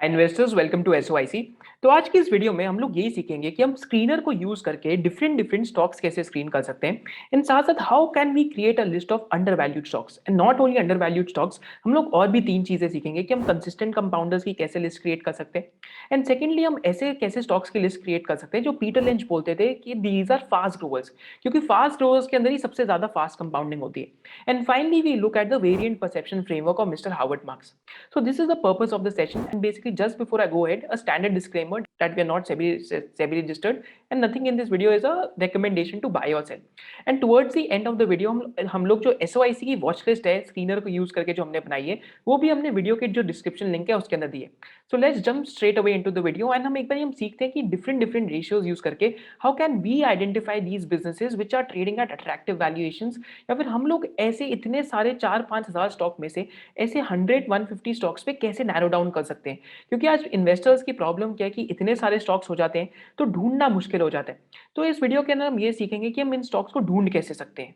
Investors welcome to SOIC. तो आज की इस वीडियो में हम लोग यही सीखेंगे कि हम स्क्रीनर को यूज करके डिफरेंट डिफरेंट स्टॉक्स कैसे स्क्रीन कर सकते हैं। इन साथ साथ how can we create a list of undervalued stocks and not only undervalued stocks, हम लोग और भी तीन चीजें सीखेंगे कि हम कंसिस्टेंट कंपाउंडर्स की कैसे लिस्ट क्रिएट कर सकते हैं। एंड सेकेंडली हम ऐसे कैसे स्टॉक्स की लिस्ट क्रिएट कर सकते हैं जो पीटर लिंच बोलते थे कि दीज आर फास्ट ग्रोवर्स, क्योंकि फास्ट ग्रोवर्स के अंदर ही सबसे ज्यादा फास्ट कंपाउंडिंग होती है। And finally we look at the variant perception framework of mister Howard Marks. So this is the purpose of the session, and basically just before I go ahead, a standard disclaimer that we are not SEBI registered and nothing in this video is a recommendation to buy or sell. And towards the end of the video हम लोग जो SOIC की watch list है screener को use करके जो हमने बनाई है वो भी हमने वीडियो के जो डिस्क्रिप्शन लिंक है उसके अंदर दी है। So let's jump straight away into the video and हम एक बार हम सीखते हैं कि डिफरेंट डिफरेंट रेशियोज यूज करके how can we identify these businesses which are trading at attractive valuations, या फिर हम लोग ऐसे इतने सारे 4-5 हज़ार स्टॉक में से ऐसे 100-150 स्टॉक्स पे कैसे नैरो डाउन कर सकते हैं। क्योंकि आज इन्वेस्टर्स की प्रॉब्लम क्या है कि इतने सारे स्टॉक्स हो जाते हैं तो ढूंढना मुश्किल हो जाता है। तो इस वीडियो के अंदर हम ये सीखेंगे कि हम इन स्टॉक्स को ढूंढ कैसे सकते हैं।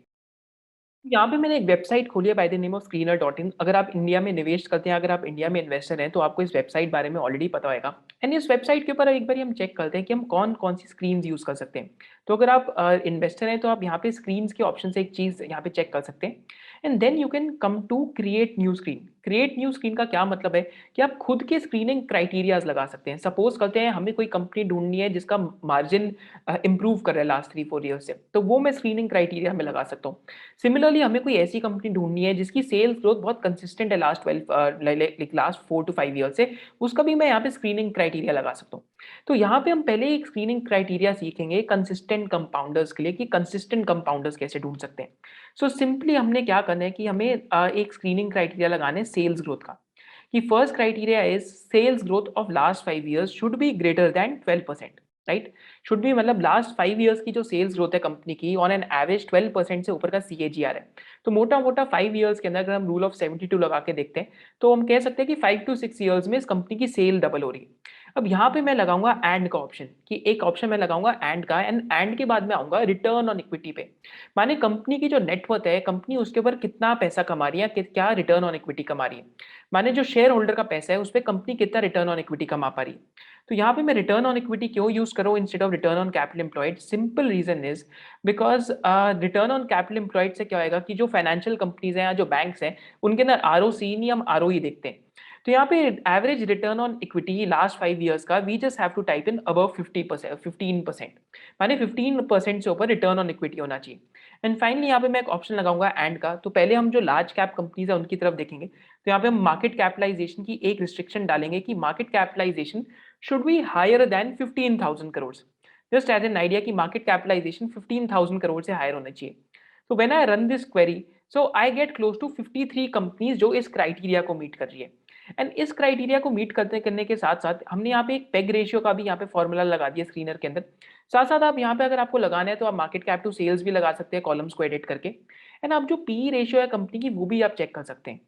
यहाँ पे मैंने एक वेबसाइट खोली है bye the name of screener dot in. अगर आप इंडिया में निवेश करते हैं, अगर आप इंडिया में इन्वेस्टर हैं, तो आपको इस वेबसाइट बारे में ऑलरेडी पता होगा। एंड इस वेबसाइट के ऊपर एक बार हम चेक करते हैं कि हम कौन कौन सी स्क्रीन यूज कर सकते हैं। तो अगर आप इन्वेस्टर हैं तो आप यहाँ पे स्क्रीन के ऑप्शन से एक चीज यहाँ पे चेक कर सकते हैं। And then you can come to create new screen. Create new screen का क्या मतलब है कि आप खुद के स्क्रीनिंग क्राइटेरियाज लगा सकते हैं। सपोज करते हैं हमें कोई कंपनी ढूंढनी है जिसका मार्जिन इंप्रूव कर रहा है लास्ट 3-4 ईयर से, तो वो मैं स्क्रीनिंग क्राइटेरिया में लगा सकता हूँ। सिमिलरली हमें कोई ऐसी कंपनी ढूंढनी है जिसकी सेल्स ग्रोथ बहुत कंसिस्टेंट है लास्ट 4 to 5 ईयर से, उसका भी मैं यहाँ पे स्क्रीनिंग क्राइटेरिया लगा सकता हूँ। तो यहाँ पे हम पहले एक स्क्रीनिंग क्राइटेरिया सीखेंगे कंसिस्टेंट कंपाउंडर्स के लिए कि कंसिस्टेंट कंपाउंडर्स कैसे ढूंढ सकते हैं। सो सिंपली हमने क्या करना है कि हमें एक स्क्रीनिंग क्राइटेरिया लगाना है सेल्स ग्रोथ का, कि first criteria is sales growth of last 5 years should be greater than 12%। Right, should भी मतलब लास्ट 5 ईयर्स की जो सेल्स ग्रोथ है कंपनी की ऑन एन एवरेज 12% से ऊपर का CAGR है। तो मोटा मोटा 5 ईयर्स के अंदर अगर हम रूल ऑफ 72 लगा के देखते हैं तो हम कह सकते हैं कि 5 to 6 ईयर्स में इस कंपनी की सेल डबल हो रही है। अब यहाँ पे मैं लगाऊंगा एंड का ऑप्शन, कि एक ऑप्शन मैं लगाऊंगा एंड का, एंड के बाद में आऊंगा रिटर्न ऑन इक्विटी पे। माने कंपनी की जो नेटवर्थ है, कंपनी उसके ऊपर कितना पैसा कमा रही है, क्या रिटर्न ऑन इक्विटी कमा रही है। माने जो शेयर होल्डर का पैसा है उस पर कंपनी कितना रिटर्न ऑन इक्विटी कमा पा रही है। तो यहाँ पे मैं रिटर्न ऑन इक्विटी क्यों यूज करूँ instead of return on capital employed? Simple reason is because return on capital employed से क्या होगा कि जो फाइनेंशियल कंपनीज हैं या जो बैंक्स हैं उनके अंदर ROC नहीं, हम ROE देखते हैं। तो यहाँ पे average return on equity last 5 years का we just have to type in above 50%, 15%, माने 15% से ऊपर रिटर्न ऑन इक्विटी होना चाहिए। एंड फाइनली यहाँ पे मैं एक ऑप्शन लगाऊंगा एंड का। तो पहले हम जो लार्ज कैप कंपनीज है उनकी तरफ देखेंगे। तो यहाँ पे हम मार्केट कैपिटलाइजेशन की एक रिस्ट्रिक्शन डालेंगे कि market capitalization should be higher than 15,000 crores. Just as an idea कि market capitalization 15,000 crore से higher होना चाहिए। So when I run this query, so I get close to 53 companies जो इस क्राइटेरिया को मीट कर रही है। एंड इस क्राइटेरिया को मीट करने के साथ साथ हमने यहाँ पे एक पेग रेशियो का भी यहाँ पे फॉर्मूला लगा दिया स्क्रीनर के अंदर। साथ साथ आप यहाँ पे अगर आपको लगाना है तो आप मार्केट कैप टू सेल्स भी लगा सकते हैं कॉलम्स को एडिट करके। एंड आप जो पी रेशियो है कंपनी की वो भी आप चेक कर सकते हैं।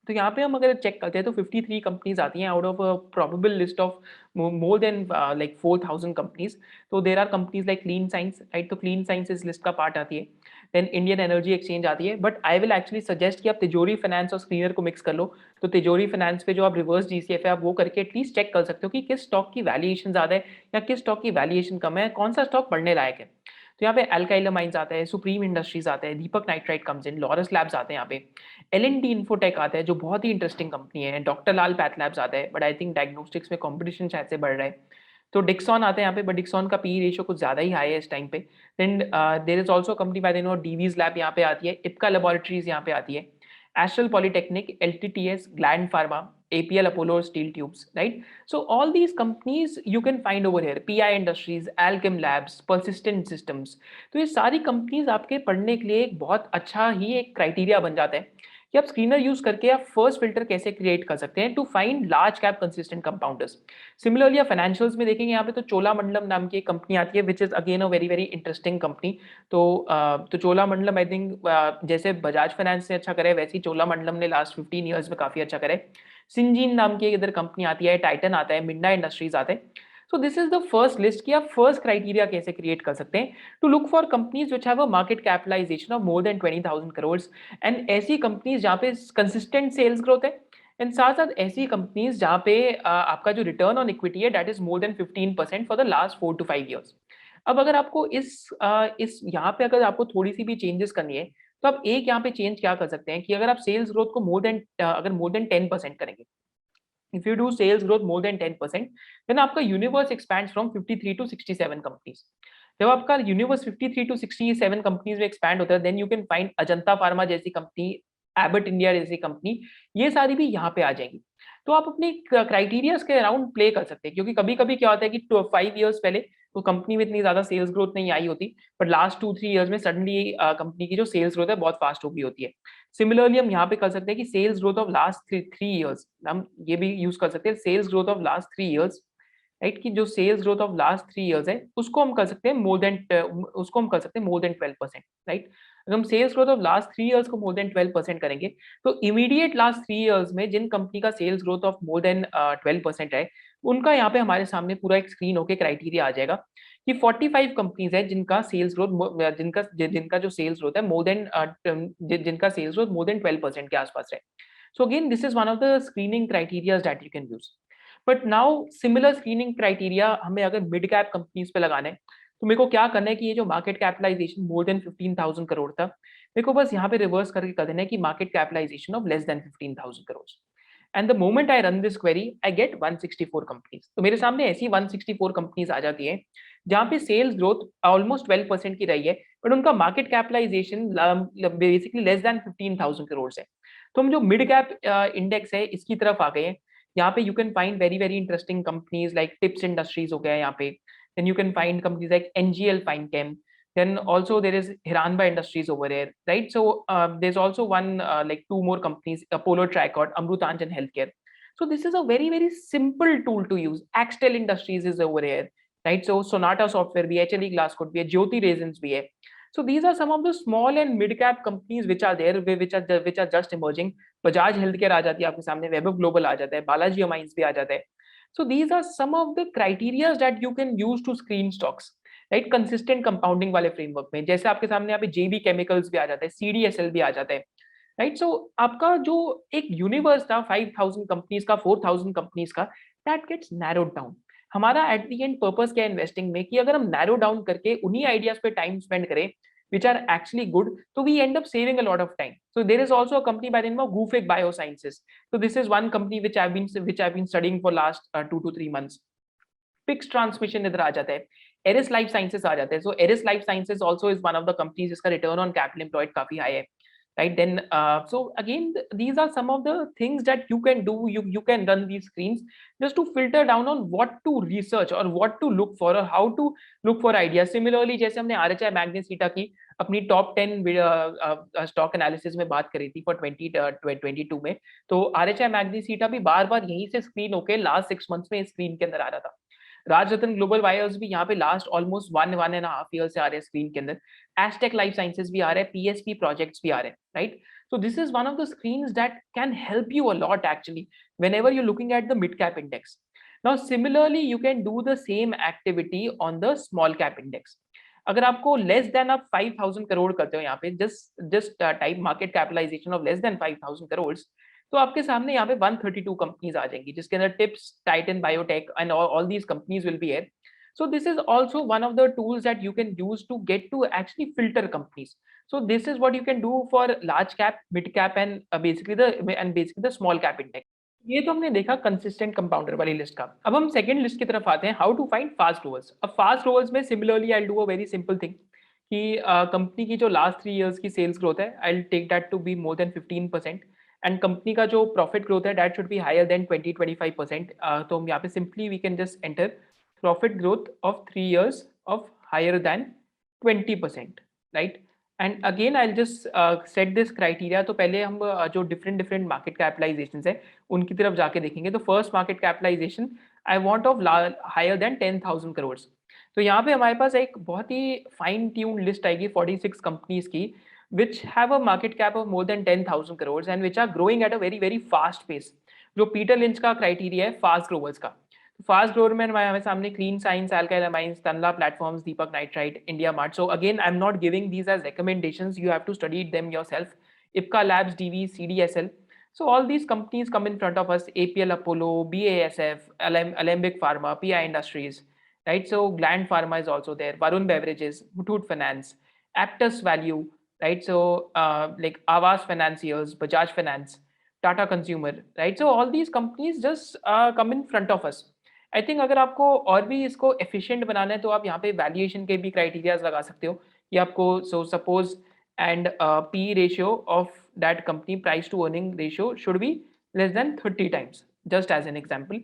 तो यहाँ पे हम अगर चेक करते हैं तो 53 कंपनीज आती हैं out of a probable list of more than like 4,000 companies. तो there are companies like clean science, right, तो क्लीन साइंस इस लिस्ट का पार्ट आती है। देन इंडियन एनर्जी एक्सचेंज आती है, but I will actually suggest कि आप तिजोरी फाइनेंस और स्क्रीनर को मिक्स कर लो। तो तिजोरी फाइनेंस पे जो आप रिवर्स GCF है आप वो करके एटलीस्ट चेक कर सकते हो कि किस स्टॉक की वैल्यूएशन ज्यादा है या किस स्टॉक की वैल्यूएशन कम है, कौन सा स्टॉक पढ़ने लायक है। तो यहाँ पे अल्काइल माइंस आता है, सुप्रीम इंडस्ट्रीज आता है, Deepak Nitrite comes in, Laurus Labs आते हैं यहाँ पे, L&T इन्फोटेक आता है जो बहुत ही इंटरेस्टिंग कंपनी है, डॉक्टर लाल पैथ लैब्स आता है, बट आई थिंक डायग्नोस्टिक्स में कंपटीशन शायद से बढ़ रहा है। तो डिक्सॉन आता है यहाँ पे, बट डिक्सॉन का पी रेशियो कुछ ज्यादा ही हाई है इस टाइम पे। Then there is also company by the name of Divi's lab यहाँ पे आती है, इप्का लेबोरेटरीज यहाँ पे आती है, astral polytechnic, LTTS, gland pharma, APL Apollo steel tubes, right. So all these companies you can find over here, PI Industries, Alchem Labs, Persistent Systems। तो ये सारी कंपनीज आपके पढ़ने के लिए एक बहुत अच्छा ही एक क्राइटेरिया बन जाता है कि आप स्क्रीनर यूज करके आप फर्स्ट फिल्टर कैसे क्रिएट कर सकते हैं to find large cap consistent compounders. Similarly आप फाइनेंशियल्स में देखेंगे यहाँ पे तो चोलामंडलम नाम की एक कंपनी आती है which is again a very very interesting company. तो चोलामंडलम आई थिंक जैसे बजाज फाइनेंस ने अच्छा करे वैसे ही चोलामंडलम ने लास्ट 15 ईयर्स में काफी अच्छा करे। सिंजीन नाम की इधर कंपनी आती है, टाइटन आता है, मिंडा इंडस्ट्रीज आते हैं। So this is the first list कि आप फर्स्ट क्राइटेरिया कैसे क्रिएट कर सकते हैं to look for companies which have a market capitalization of more than 20,000 crore. And ऐसी कंपनीज जहाँ पे कंसिस्टेंट सेल्स ग्रोथ है एंड साथ-साथ ऐसी कंपनीज़ जहाँ पे आपका जो रिटर्न ऑन इक्विटी है that is more than 15% for the last 4 to 5 years. अब अगर आपको इस यहाँ पे अगर आपको थोड़ी-सी भी चेंजेस करनी है, तो आप एक यहाँ पे चेंज क्या कर सकते हैं कि अगर आप सेल्स ग्रोथ को अगर मोर देन 10% करेंगे, if you do sales growth more than 10%, then आपका universe expands from 53 to 67 companies. जब आपका यूनिवर्स 53 टू 67 कंपनीज़ में एक्सपैंड होता है, then you can find Ajanta pharma जैसी कंपनी, एबट इंडिया जैसी कंपनी, ये सारी भी यहाँ पे आ जाएँगी। तो आप अपने क्राइटेरियाज़ के अराउंड प्ले कर सकते हैं, क्योंकि कभी-कभी क्या होता है कि 5 इयर्स पहले तो कंपनी में इतनी ज़्यादा सेल्स ग्रोथ नहीं आई होती, बट लास्ट 2-3 इयर्स में सडनली कंपनी की जो सेल्स ग्रोथ है बहुत फास्ट हो गई होती है। सिमिलरली हम यहाँ पे कर सकते हैं कि sales growth of last 3 years, हम ये भी यूज़ कर सकते हैं, sales growth of last 3 years, right? कि जो sales growth of last 3 years है, उसको हम कर सकते हैं मोर देन 12%, राइट? अगर हम sales growth of last 3 years को मोर देन 12% करेंगे, तो इमीडिएट लास्ट 3 इयर्स में जिन कंपनी का sales growth of more than 12% है, उनका यहाँ पे हमारे सामने पूरा एक स्क्रीन होके क्राइटेरिया आ जाएगा कि 45 कंपनीज़ हैं जिनका सेल्स ग्रोथ जिनका जो सेल्स ग्रोथ है जिनका सेल्स ग्रोथ मोर देन 12% के आसपास है। So again, this is one of the screening criteria that you can use. But now similar screening criteria हमें अगर मिड कैप कंपनीज पे लगाना है, तो मेरे को क्या करना है कि ये जो market capitalization more than 15,000 crore था, मेरे को बस यहाँ पे रिवर्स करके कर देना है कि market capitalization of less than 15,000 crore. And the moment I run this query I get 164 companies. तो मेरे सामने ऐसी 164 कंपनीज आ जाती है जहाँ पे सेल्स ग्रोथ ऑलमोस्ट 12% की रही है, बट उनका market capitalization basically less than 15,000 crore है। तो हम जो मिड कैप इंडेक्स है इसकी तरफ आ गए हैं। यहाँ पे you can find very very interesting companies like Tips industries हो गया यहाँ पे, then you can find companies like NGL Finechem, then also there is Hiranba Industries over here, right? So there's also one like two more companies, Apollo Tricord, Amrutanjan Healthcare. So this is a very very simple tool to use. Axtel Industries is over here, right? So Sonata Software भी है, HLE Glasscoat भी है, Jyoti Resins भी है. So these are some of the small and mid cap companies which are there, which are just emerging. Bajaj Healthcare आ जाती है आपके सामने, Vaibhav Global आ जाता है, Balaji Amines भी आ जाता है. So these are some of the criteria that you can use to screen stocks, right? Consistent compounding वाले फ्रेमवर्क में, जैसे आपके सामने यहाँ पे जेबी केमिकल्स भी आ जाता है, सीडीएसएल भी आ जाता है, राइट? सो आपका जो एक यूनिवर्स था 5,000 कंपनीज का, 4,000 कंपनीज का, दैट गेट्स नैरोड डाउन। हमारा एट द एंड पर्पस क्या है इन्वेस्टिंग में कि अगर हम नैरो डाउन करके उन्हीं आइडियाज पे टाइम स्पेंड करें which are actually good, so we end up saving a lot of time. So there is also a company by the name of Gufic Biosciences. So this is one company which I've been studying for last 2 to 3 months. Fix transmission इधर आ जाता है, Eris life sciences आ जाता है। So Eris life sciences also is one of the companies जिसका return on capital employed काफी high है, right? Then so again these are some of the things that you can do, you can run these screens just to filter down on what to research और what to look for और how to look for idea. Similarly जैसे हमने RHI Magnesita की अपनी top 10 stock analysis में बात करी थी फॉर 2022 में, तो आरएचआई मैग्नेसिटा भी बार बार यहीं से स्क्रीन होकर लास्ट 6 मंथ्स में स्क्रीन के अंदर आ रहा था। राजरत्न ग्लोबल वायर्स भी यहाँ पे लास्ट ऑलमोस्ट 1.5 ईयर से आ रहे हैं स्क्रीन के अंदर। एस्टेक लाइफ साइंसेस भी आ रहे हैं, पीएसपी प्रोजेक्ट्स भी आ रहे हैं, right? So this is one of the screens that can help you a lot actually whenever you're looking at the mid cap index. Now similarly you can do the same activity on the small cap index. अगर आपको less than आप 5,000 करोड़ करते हो यहाँ पे, just type market capitalization of less than 5,000 crore, तो आपके सामने यहाँ पे 132 कंपनीज आ जाएंगी जिसके अंदर tips, Titan biotech and all these companies will be here. So this is also one of the tools that you can use to get to actually filter companies. So this is what you can do for large cap, mid cap and basically the small cap index. ये तो हमने देखा consistent compounder वाली list का। अब हम second list की तरफ आते हैं, how to find fast growers. अब फास्ट ग्रोवर्स में similarly I do a very simple thing कि कंपनी की जो लास्ट 3 इयर्स की सेल्स ग्रोथ है, I will take that to be more than 15%, and company का जो प्रॉफिट ग्रोथ है that should be higher than 20-25%। तो हम यहाँ पे simply we can just enter profit growth of 3 years of higher then 20%, right? And again I will just set this criteria. तो पहले हम जो डिफरेंट मार्केट कैपिटलाइजेशंस है उनकी तरफ जाके देखेंगे। तो first market capitalization I want of higher than 10,000 crore. तो यहाँ पे हमारे पास एक बहुत ही फाइन ट्यून लिस्ट आएगी 46 कंपनीज की which have a market cap of more than 10,000 crores and which are growing at a very very fast pace. जो Peter Lynch का क्राइटेरिया है फास्ट ग्रोवर्स का, फास्ट ग्रोवर में हमारे सामने clean science, alkyl amines, Tanla platforms, Deepak Nitrite, India Mart. So again I am not giving these as recommendations, you have to study them yourself. Ipca labs, DV, CDSL. So all these companies come in front of us: APL Apollo, BASF, Alembic Pharma, PI Industries, right? So Gland Pharma is also there, Varun Beverages, Muthoot Finance, Aptus Value, right? So like Aavas Financiers, Bajaj Finance, Tata Consumer, right? So all these companies just come in front of us. I think अगर आपको और भी इसको efficient बनाना है तो आप यहाँ पे वैल्यूएशन के भी क्राइटेरियाज लगा सकते हो कि आपको suppose and P ratio of that company, price to earning ratio should be less than 30 times, just as an example.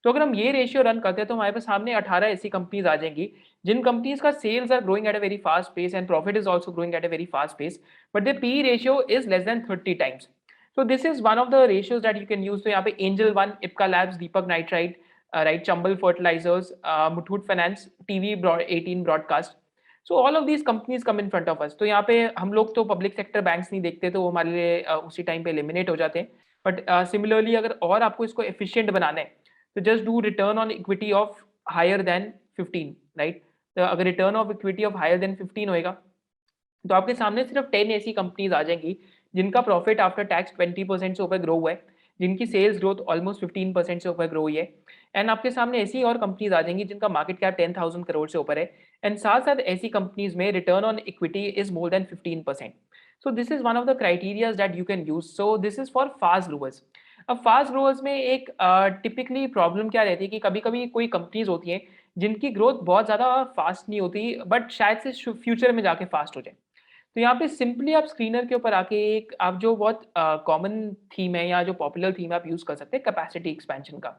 तो अगर हम ये रेशियो रन करते हैं तो हमारे पास सामने 18 ऐसी कंपनीज आ जाएंगी जिन कंपनीज का sales are growing at a very fast pace and profit is also growing at a very fast pace, but the P ratio is less than 30 times. So this is one of the ratios that you can use. तो यहाँ पे Angel one, Ipca labs, Deepak nitrite, right, Chambal fertilizers, Muthoot finance, TV 18 broadcast. So all of these companies come in front of us. तो यहाँ पे हम लोग तो public sector banks नहीं देखते तो वो हमारे लिए उसी टाइम पे एलिमिनेट हो जाते हैं. बट सिमिलरली अगर और आपको इसको एफिशिएंट बनाना है तो just do return on equity of higher than 15, right. तो अगर return of equity of higher than 15 होएगा तो आपके सामने सिर्फ 10 ऐसी कंपनीज आ जाएंगी जिनका प्रॉफिट आफ्टर टैक्स 20% से ऊपर ग्रो हुआ है, जिनकी सेल्स ग्रोथ ऑलमोस्ट 15% से ऊपर ग्रो हुई है. एंड आपके सामने ऐसी और कंपनीज आ जाएंगी जिनका मार्केट कैप 10,000 करोड़ से ऊपर है. एंड साथ साथ ऐसी कंपनीज में return on equity is more than 15%. So this is one of the criterias that you can use. So this is for fast growers. अब फास्ट ग्रोवर्स में एक टिपिकली प्रॉब्लम क्या रहती है कि कभी कभी कोई कंपनीज होती हैं जिनकी ग्रोथ बहुत ज़्यादा फास्ट नहीं होती बट शायद से फ्यूचर में जाके फास्ट हो जाए. तो यहाँ पे सिंपली आप स्क्रीनर के ऊपर आके एक आप जो बहुत कॉमन थीम है या जो पॉपुलर थीम है आप यूज कर सकते हैं कैपेसिटी एक्सपेंशन का.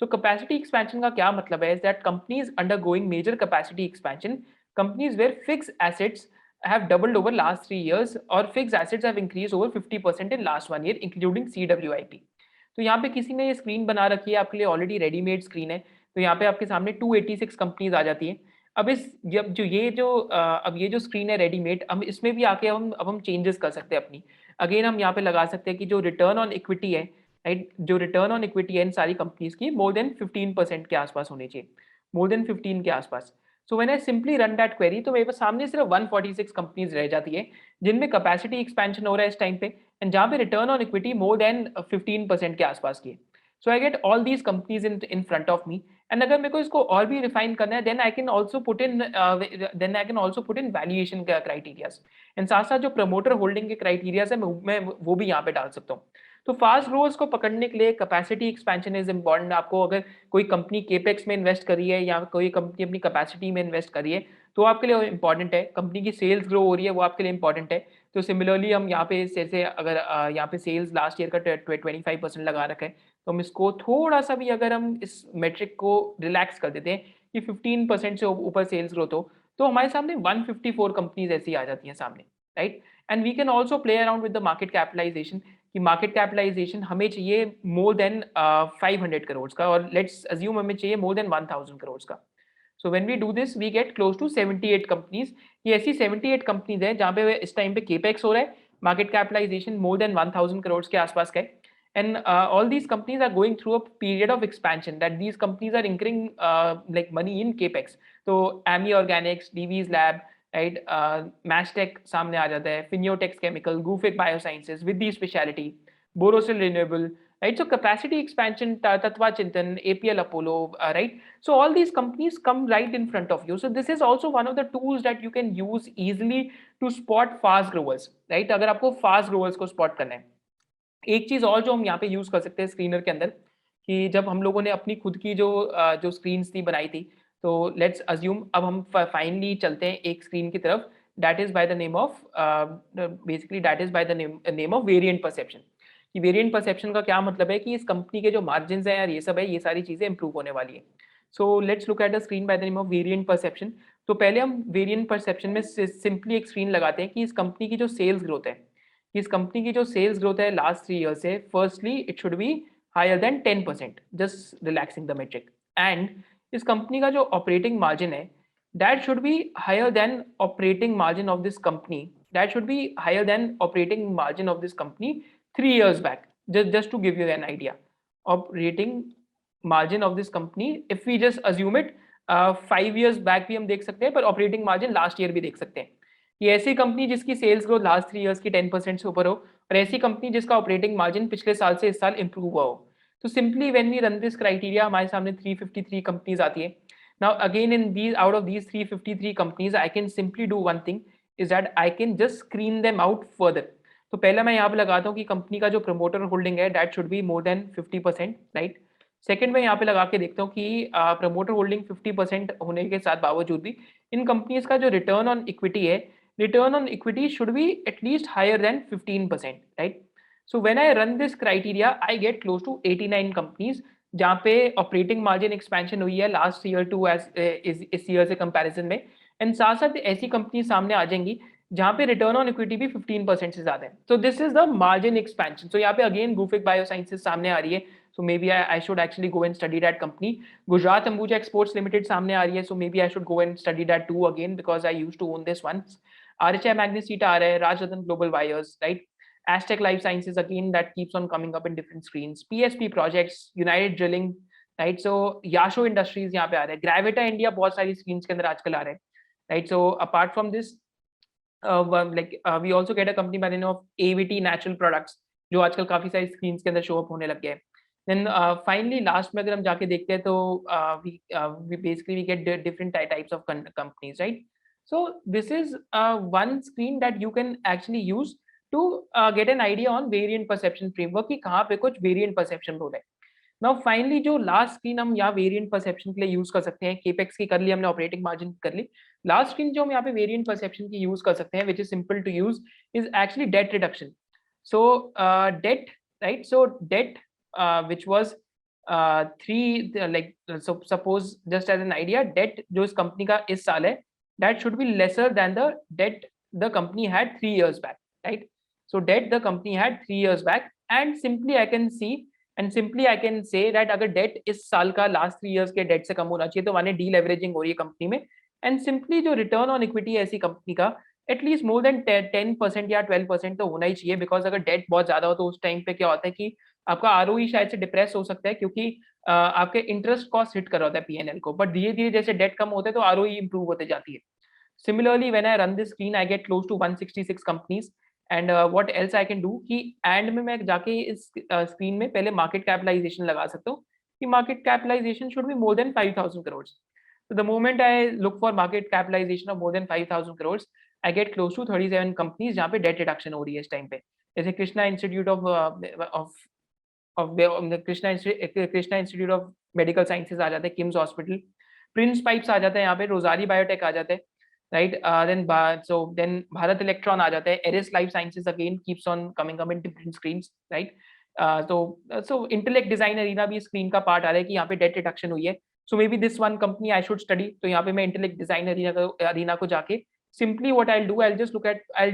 सो कैपेसिटी एक्सपेंशन का क्या मतलब है that companies undergoing major capacity expansion, companies where fixed assets have doubled over last 3 years or fixed assets have increased over 50% in last 1 year including CWIP. तो यहाँ पे किसी ने ये स्क्रीन बना रखी है आपके लिए, ऑलरेडी रेडीमेड स्क्रीन है. तो यहाँ पे आपके सामने 286 कंपनीज आ जाती हैं. अब इस जब जो ये जो अब ये जो स्क्रीन है रेडीमेड, हम इसमें भी आके हम चेंजेस कर सकते हैं अपनी. अगेन हम यहाँ पे लगा सकते हैं कि जो रिटर्न ऑन इक्विटी है, राइट, जो रिटर्न ऑन इक्विटी है इन सारी कंपनीज की मोर देन 15% के आसपास होनी चाहिए, मोर देन 15 के आसपास. So when I simply run that query तो मेरे पास सामने सिर्फ 146 कंपनीज रह जाती है जिनमें कैपेसिटी एक्सपेंशन हो रहा है इस टाइम पे एंड जहाँ पे return on equity more than 15% के आसपास की है. So I get all these companies in front of me. And अगर मेरे को इसको और भी रिफाइन करना है then I can also put in valuation का क्राइटेरियाज. एंड साथ साथ जो प्रमोटर होल्डिंग के क्राइटेरियाज है मैं वो भी यहाँ पे डाल सकता हूँ. तो फास्ट ग्रोवर्स को पकड़ने के लिए कैपेसिटी एक्सपेंशन इज इम्पॉर्टेंट. आपको अगर कोई कंपनी केपेक्स में इन्वेस्ट कर रही है या कोई कंपनी अपनी कैपेसिटी में इन्वेस्ट कर रही है तो आपके लिए इंपॉर्टेंट है. कंपनी की सेल्स ग्रो हो रही है वो आपके लिए इंपॉर्टेंट है. तो सिमिलरली हम यहाँ पे जैसे अगर यहाँ पे सेल्स लास्ट ईयर का 25% लगा रखा है तो हम इसको थोड़ा सा भी अगर हम इस मेट्रिक को रिलैक्स कर देते हैं कि 15% से ऊपर सेल्स ग्रोथ हो तो हमारे सामने 154 कंपनीज ऐसी आ जाती हैं सामने, right. And we can also play around with the market capitalization कि मार्केट कैपिटलाइजेशन हमें चाहिए मोर देन 500 करोड़ का और लेट्स अज्यूम हमें चाहिए मोर देन 1000 करोड़ का. So when we do this we get close to 78 companies. ये ऐसी 78 कंपनीज हैं जहाँ पे इस टाइम पे केपेक्स हो रहा है, market capitalization more than 1000 crore के आसपास का है. And all these companies are going through a period of expansion that these companies are incurring like money in capex. So AMI Organics, DV's Lab, right, Mashtec सामने आ जाता है, Finiotex Chemical, Gufic Biosciences, Vidhi Speciality, Borosil Renewable, right. So capacity expansion, Tatva Chintan, APL Apollo, right. So all these companies come right in front of you. So this is also one of the tools that you can use easily to spot fast growers, right. अगर आपको fast growers को spot करना है. एक चीज़ और जो हम यहाँ पे यूज़ कर सकते हैं स्क्रीनर के अंदर कि जब हम लोगों ने अपनी खुद की जो स्क्रीन्स थी बनाई थी तो लेट्स अज्यूम अब हम फाइनली चलते हैं एक स्क्रीन की तरफ that is by the name of basically that is by the name of variant perception. कि वेरिएंट परसेप्शन का क्या मतलब है कि इस कंपनी के जो मार्जिन है यार ये सब है, ये सारी चीज़ें इंप्रूव होने वाली है. So let's look at the screen bye the name of variant perception. तो पहले हम वेरिएंट परसेप्शन में सिंपली एक स्क्रीन लगाते हैं कि इस कंपनी की जो सेल्स ग्रोथ है, इस कंपनी की जो सेल्स ग्रोथ है लास्ट 3 ईयर से, firstly it should be higher than 10%, just relaxing the metric. And इस कंपनी का जो ऑपरेटिंग मार्जिन है that should be higher than operating margin of this company, that should be higher than operating margin of this company 3 years बैक. just to give you an idea, operating margin of this company if we just assume it 5 years back भी हम देख सकते हैं पर operating margin last year भी देख सकते हैं. ये ऐसी कंपनी जिसकी सेल्स ग्रोथ लास्ट 3 इयर्स की 10% से ऊपर हो और ऐसी कंपनी जिसका ऑपरेटिंग मार्जिन पिछले साल से इस साल इंप्रूव हुआ हो। तो simply when we run this criteria हमारे सामने 353 कंपनीज आती है। Now again in these out of these 353 companies I can simply do one thing is that I can just screen them out further. तो पहला मैं यहाँ पे लगाता हूँ कि कंपनी का जो प्रमोटर होल्डिंग है that should be more then 50%, right. Second मैं यहाँ पे लगा के देखता हूँ कि प्रमोटर होल्डिंग 50% होने के साथ बावजूद भी इन कंपनीज का जो रिटर्न ऑन इक्विटी है, return on equity should be at least higher than 15%, right? So when I run this criteria, I get close to 89 companies जहाँ पे ऑपरेटिंग मार्जिन एक्सपेंशन हुई है लास्ट ईयर टू एज इस year से comparison में, and साथ साथ ऐसी कंपनी सामने आ जाएंगी जहाँ पे रिटर्न ऑन इक्विटी भी 15% से ज्यादा है। तो this is the margin expansion. So यहाँ पे अगेन गुफिक बायोसाइंसेस सामने आ रही है, so maybe I should actually go and study that company. Gujarat Ambuja Exports Limited सामने आ रही है, so maybe I should go and study that too again because I used to own this once. RHI Magnesita आ रहा है, Rajratan Global Wires, right? Aztec Life Sciences again that keeps on coming up in different screens. PSP Projects, United Drilling, right? So Yasho Industries यहाँ पे आ रहा है, Gravita India बहुत सारी screens के अंदर आजकल आ रहे हैं, right? So apart from this, we also get a company by the name of AVT Natural Products जो आजकल काफी सारी स्क्रीन्स के अंदर शो अप होने लग गया है। देन फाइनली लास्ट में अगर हम जाके देखते हैं तो we basically we get different types of companies, right. So this is one screen that you can actually use to get an idea on variant perception framework कि कहाँ पे कुछ वेरिएंट परसेप्शन रोल है। नाउ फाइनली जो लास्ट screen हम यहाँ variant perception के लिए यूज कर सकते हैं, केपेक्स की कर ली हमने, ऑपरेटिंग मार्जिन कर ली। लास्ट स्क्रीन जो हम यहाँ पे वेरिएंट परसेप्शन की यूज कर सकते हैं which is simple to use is actually debt reduction. So debt, right? So debt, which was so suppose just as an idea, debt जो इस कंपनी का इस साल है, that should be lesser than the debt the company had 3 years back, right? So debt the company had 3 years back, and simply I can see and simply I can say that अगर debt इस साल का last 3 years के debt से कम होना चाहिए तो माने डीलेवरेजिंग हो रही है कंपनी में, एंड सिंपली जो रिटर्न ऑन इक्विटी है ऐसी कंपनी का एटलीस्ट मोर देन 10% या 12% तो होना ही चाहिए, बिकॉज अगर डेट बहुत ज्यादा हो तो उस टाइम पे क्या होता है कि आपका आरओई शायद से डिप्रेस हो सकता है, क्योंकि आपके इंटरेस्ट कॉस्ट हिट कर रहा होता है पीएनएल को, बट धीरे धीरे जैसे डेट कम होते हैं तो आरओई इंप्रूव होते जाती है। Similarly when I run this screen I get close to 166 companies, and what else I can do कि एंड में मैं जाके इस स्क्रीन में पहले मार्केट कैपिटलाइजेशन लगा सकता हूँ कि market capitalization should be more than 5000 crore. So the moment I look for market capitalization of more than 5,000 crores, I get close to 37 companies जहाँ पे debt reduction हो रही है इस टाइम पे, जैसे Krishna institute of Krishna institute of medical sciences आ जाते हैं, किम्स हॉस्पिटल, प्रिंस पाइप्स आ जाता है यहाँ पे, रोजारी बायोटेक आ जाते हैं, राइट। देन भारत इलेक्ट्रॉन आ जाता है, Eris life sciences again keeps on coming up in different screens, right. So intellect design arena भी स्क्रीन का पार्ट आ रहा है कि यहाँ पे डेट रिडक्शन हुई है। सो मे बी this one company I should study, तो यहाँ पे मैं इंटेलेक्ट डिजाइन एरिना को जाके simply what I'll do, I'll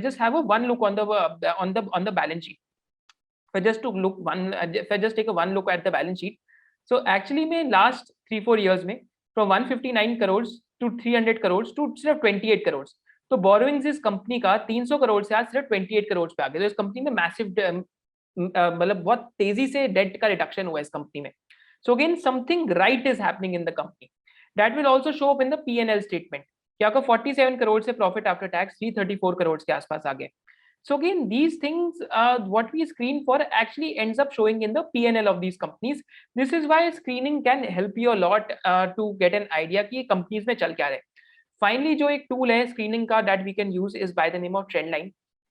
just have a one look on the balance sheet. If I just take a one look at the balance sheet, so actually में last 3-4 years में from 159 crores to 300 crores to सिर्फ 28 crores, तो borrowings इस company का 300 करोड़ से आज सिर्फ 28 करोड़ पे आ गए। तो इस कंपनी में मैसिव मतलब बहुत तेजी से डेट का रिडक्शन हुआ है इस कंपनी में। So again something right is happening in the company, that will also show up in the PNL statement कि आपका 47 करोड़ से प्रॉफिट आफ्टर टैक्स 334 करोड़ के आसपास आ गए। So again, these things, what we screen for actually ends up showing in the P&L of these companies. This is why screening can help you a lot to get an idea कि companies में चल क्या रहे। Finally, जो एक tool है screening का that we can use is by the name of Trendline.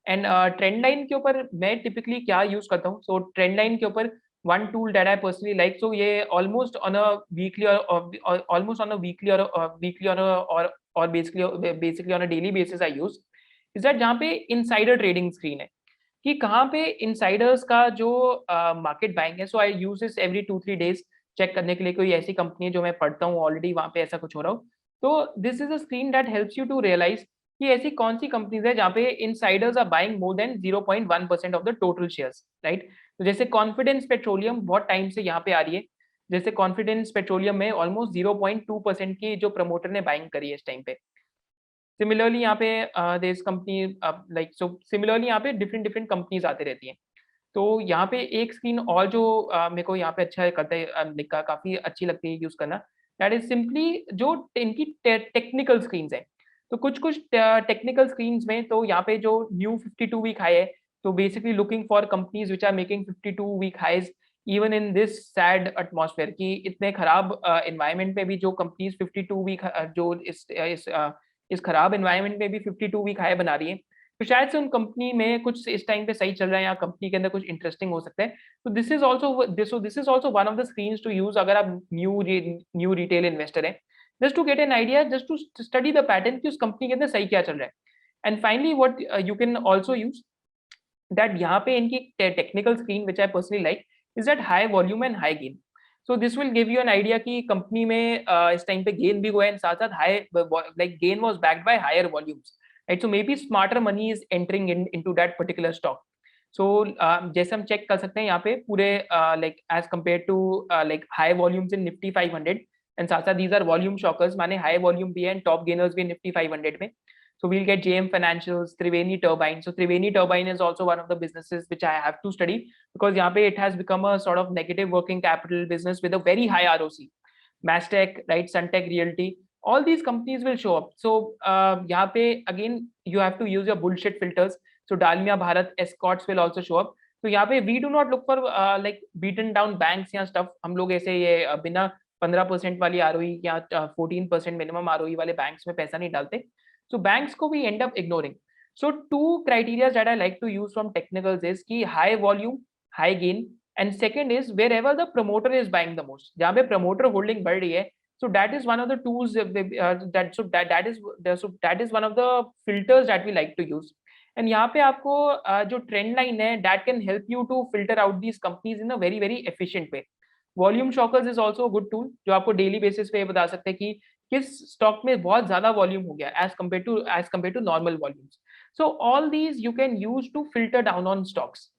And Trendline के ऊपर मैं typically क्या use करता हूँ? So Trendline के ऊपर one tool that I personally like, so ये almost on a weekly or almost on a weekly or basically on a daily basis I use. Is that जहाँ पे इनसाइडर ट्रेडिंग स्क्रीन है कि कहाँ पे Insiders का जो मार्केट बाइंग है। So I use this every 2-3 days check करने के लिए कोई ऐसी कंपनी है जो मैं पढ़ता हूँ ऑलरेडी वहाँ पे ऐसा कुछ हो रहा हो। तो this is a screen that helps you to realize कि ऐसी कौन सी कंपनीज है जहाँ पे insiders are buying more than 0.1% of the total shares, right. तो जैसे कॉन्फिडेंस पेट्रोलियम बहुत टाइम से यहाँ पे आ रही है, जैसे कॉन्फिडेंस पेट्रोलियम में ऑलमोस्ट 0.2% की जो प्रमोटर ने बाइंग करी है इस टाइम पे। सिमिलरली यहाँ पे देयर कंपनी सिमिलरली यहाँ पे डिफरेंट डिफरेंट कंपनीज आती रहती हैं। तो यहाँ पे एक स्क्रीन और जो मेरे को यहाँ पे अच्छा करता है काफी अच्छी लगती है यूज करना, दैट इज सिंपली जो इनकी टेक्निकल स्क्रीन्स है। तो कुछ कुछ टेक्निकल स्क्रीन्स में तो यहाँ पे जो न्यू 52 वीक हाई है So basically looking for companies which are making 52-week highs even in this sad atmosphere कि इतने खराब environment में भी जो companies 52-week जो इस खराब environment में भी 52-week high बना रही है, तो शायद से उन कंपनी में कुछ इस टाइम पे सही चल रहा है या कंपनी के अंदर कुछ इंटरेस्टिंग हो सकता है। तो this is also one of the screens to use अगर आप न्यू रिटेल इन्वेस्टर हैं, just to get an idea, just to study the pattern कि उस कंपनी के अंदर सही क्या चल रहा है। And finally what you can also use that यहाँ पे इनकी technical screen which I personally like is that high volume and high gain. So this will give you an idea कि कंपनी में इस टाइम पे गेन भी हुआ है, साथ साथ high like gain was backed by higher volumes, right? So may be smarter money is entering into that particular stock. So जैसे हम चेक कर सकते हैं यहाँ पे पूरे like as compare to like high volumes in Nifty 500 and साथ साथ दीज आर वॉल्यूम शॉकर्स, माने हाई वॉल्यूम भी है एंड टॉप गेनर्स भी निफ्टी 500 में। So we'll get JM Financials, Triveni Turbine. So Triveni Turbine is also one of the businesses which I have to study because यहाँ पे it has become a sort of negative working capital business with a very high ROC. Mastech, right? Suntech Realty. All these companies will show up. So यहाँ पे again you have to use your bullshit filters. So Dalmia Bharat, Escorts will also show up. तो यहाँ पे we do not look for like beaten down banks या stuff. हम लोग ऐसे ये बिना 15% वाली ROE या 14% मिनिमम ROE वाले बैंक्स में पैसा नहीं डालते। So banks को we end up ignoring. So two criteria that I like to use from technicals is कि high volume, high gain, and second is wherever the promoter is buying the most. जहाँ पे promoter holding बढ़ रही है, so that is one of the tools that is one of the filters that we like to use. And यहाँ पे आपको जो trend line है that can help you to filter out these companies in a very very efficient way. Volume shockers is also good tool जो आपको daily basis पे बता सकते हैं कि किस स्टॉक में बहुत ज्यादा वॉल्यूम हो गया as compare to normal volumes. So all these you can use to filter down on stocks.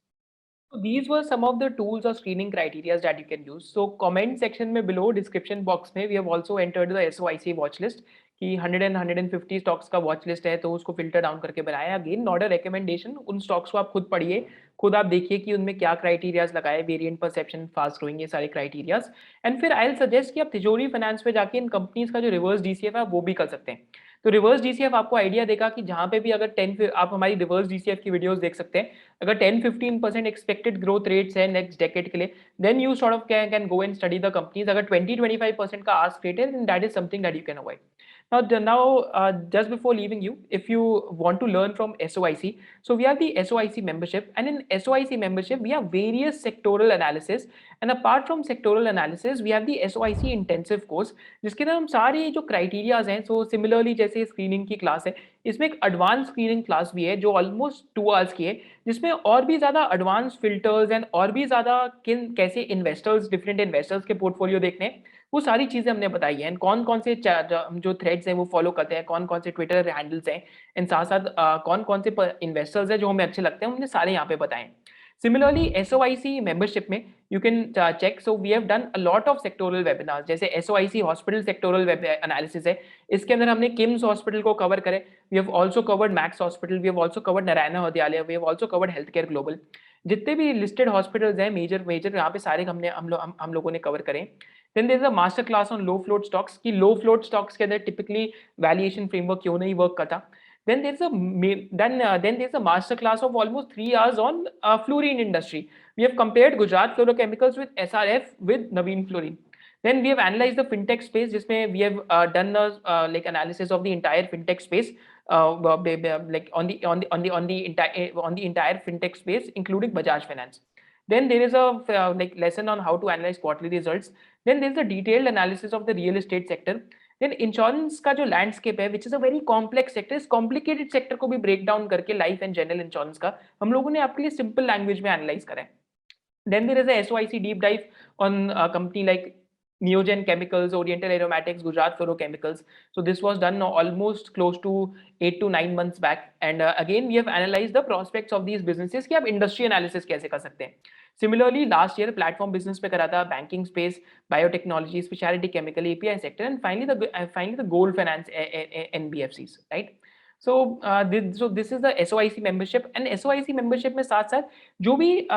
So these were some of the tools or screening criteria that you can use. So comment section में below description box में we have also entered the SOIC watch list कि 100 and 150 stocks का watch list है, तो उसको filter down करके बनाया। Again not a recommendation, उन स्टॉक्स को आप खुद पढ़िए, खुद आप देखिए कि उनमें क्या क्राइटेरियाज लगाए, वेरिएंट, परसेप्शन, फास्ट ग्रोइंग, ये सारे क्राइटेरियाज। एंड फिर आई विल सजेस्ट कि आप तिजोरी फाइनेंस पे जाके इन कंपनीज का जो रिवर्स डीसीएफ है वो भी कर सकते हैं। तो रिवर्स डीसीएफ आपको आइडिया देगा कि जहां पे भी अगर 10 आप हमारी रिवर्स डीसीएफ की वीडियोस देख सकते हैं, अगर 10-15% एक्सपेक्टेड ग्रोथ रेट्स है नेक्स्ट डेकेड के लिए, then you sort of can go and study the companies. अगर 20-25% का आस्क रेट है, then that is something that you can avoid. Now, just before leaving you, if you want to learn from SOIC, so we have the SOIC membership, and in SOIC membership, we have various sectoral analysis, and apart from sectoral analysis, we have the SOIC intensive course, जिसके अंदर हम सारे जो criterias हैं, so similarly जैसे screening की class है, इसमें एक एडवांस स्क्रीनिंग क्लास भी है जो ऑलमोस्ट 2 आवर्स की है, जिसमें और भी ज़्यादा एडवांस फिल्टर्स एंड और भी ज़्यादा किन कैसे इन्वेस्टर्स, डिफरेंट इन्वेस्टर्स के पोर्टफोलियो देखने हैं, वो सारी चीज़ें हमने बताई हैं। कौन कौन से जो थ्रेड्स हैं वो फॉलो करते हैं, कौन कौन से ट्विटर हैंडल्स हैं, इन साथ साथ कौन कौन से इन्वेस्टर्स हैं जो हमें अच्छे लगते हैं, हमने सारे यहाँ पे बताए। सिमिलरली SOIC मेंबरशिप में you can check, so we have done a lot of sectoral webinar, जैसे SOIC hospital sectoral web analysis है, इसके अंदर हमने किम्स हॉस्पिटल को कवर करे, we have also covered Max hospital, we have also covered Narayana Hrudayalaya, we have also covered health care global. जितने भी listed hospitals हैं मेजर मेजर यहाँ पे सारे हम लोगों ने कवर करें। Then there is a master class on low float stocks कि लो फ्लोट स्टॉक्स के अंदर टिपिकली वैल्यूएशन फ्रेमवर्क क्यों नहीं वर्क करता। Then there's a then there's a master class of almost 3 hours on fluorine industry. We have compared Gujarat Fluorochemicals with SRF with Navin Fluorine. Then we have analyzed the fintech space, जिसमें we have done a like analysis of the entire fintech space, like on the entire fintech space, including Bajaj Finance. Then there is a like lesson on how to analyze quarterly results. Then there is a detailed analysis of the real estate sector. Then insurance का जो landscape है which is a very complex sector, इस complicated sector को भी break down करके life and general insurance का हम लोगों ने आपके लिए सिंपल लैंग्वेज में एनालाइज करा है। Then there is a SOIC deep dive on a company like Neogen Chemicals, Oriental Aromatics, Gujarat Fluorochemicals. So this was done almost close to 8 to 9 months back. And again, we have analyzed the prospects of these businesses कि आप industry analysis कैसे कर सकते हैं। Similarly, last year platform business पे करा था, banking space, biotechnology, specialty chemical, API sector, and finally the gold finance NBFCs, right? So this is the SOIC membership, and SOIC membership में साथ साथ जो भी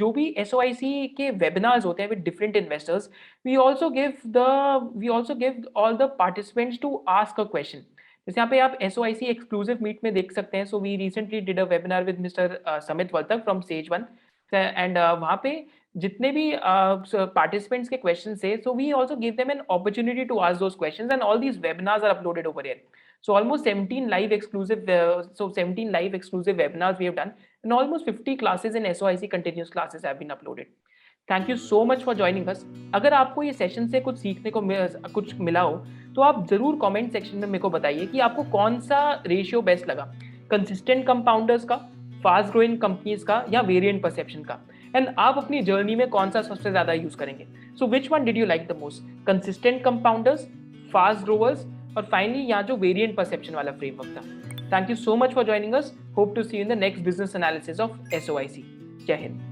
जो भी SOIC के webinars होते हैं with different investors, we also give all the participants to ask a question. जैसे यहाँ पे आप SOIC एक्सक्लूसिव मीट में देख सकते हैं। So we recently did a webinar with mister Samit Vartak from stage 1 and वहाँ पे जितने भी पार्टिसिपेंट्स के क्वेश्चन थे, so we also give them an opportunity to ask those questions and all these webinars are uploaded over here. So almost 17 live exclusive, 17 live exclusive webinars we have done, and almost 50 classes in SOIC continuous classes have been uploaded. Thank you so much for joining अस. अगर आपको ये session से कुछ सीखने को कुछ मिला हो, तो आप जरूर कमेंट सेक्शन में मेरे को बताइए कि आपको कौन सा रेशियो बेस्ट लगा, कंसिस्टेंट कंपाउंडर्स का, फास्ट ग्रोइंग कंपनीज का, या वेरिएंट परसेप्शन का. एंड आप अपनी जर्नी में कौन सा सबसे ज्यादा यूज करेंगे. So which one did you like the most, consistent compounders, fast growers, और फाइनली यहाँ जो वेरिएंट परसेप्शन वाला फ्रेमवर्क था. Thank you so much for joining us. Hope to see you in the next business analysis of SOIC. Jai Hind.